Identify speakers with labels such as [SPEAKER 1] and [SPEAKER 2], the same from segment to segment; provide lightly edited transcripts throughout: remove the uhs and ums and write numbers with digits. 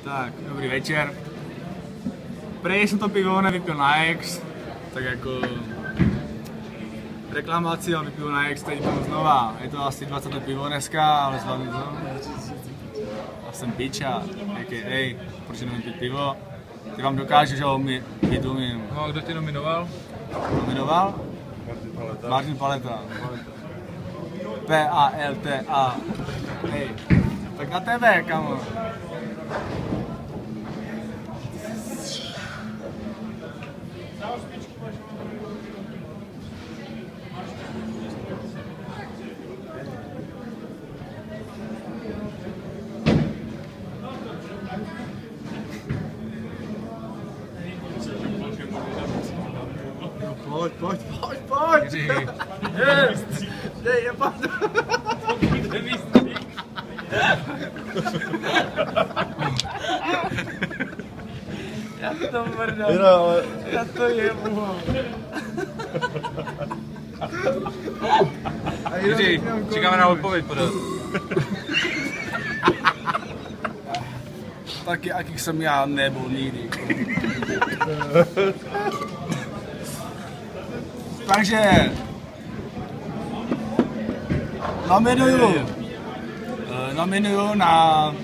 [SPEAKER 1] Tak, dobrý večer. Prej jsem to pivo nevypil na X, tak jako reklamaci a vypil na X, teď to znova. Je to asi 20. pivo dneska, ale s vámi to. A jsem piča, a.k.a. proč nevím pít pivo. Ty vám dokážu, že ho pít umím.
[SPEAKER 2] No a kdo tě nominoval?
[SPEAKER 1] Nominoval? Martin Paleta. P-A-L-T-A. Hej, tak na tebe, kamo. Pojď. Dej, je pojď. Já to mrdám. Já to jebu.
[SPEAKER 2] Jiří, čekáme na odpověď podat.
[SPEAKER 1] Taky, jaký jsem já nebyl nikdy. Takže nominuju na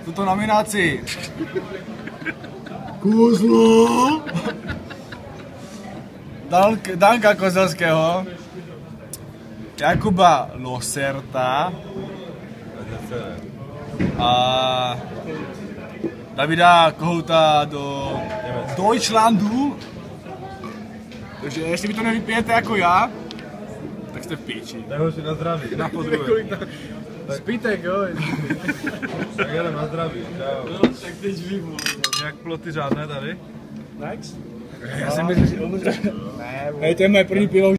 [SPEAKER 1] tuto nominaci Kuzlu Danka Kozelského, Jakuba Loserta a Davida Kohouta do Deutschlandu. Takže jestli vy to nevypijete jako já, tak jste v píči.
[SPEAKER 3] Tak hoši, na zdraví.
[SPEAKER 1] Na podruhé. Spítek, jo.
[SPEAKER 3] Tak jedem na zdraví, čau.
[SPEAKER 1] No, tak teď vyjmu.
[SPEAKER 3] Nějak ploty žádné tady?
[SPEAKER 1] Next? Já jsem myslel, že... Ne, to je moje první pivo.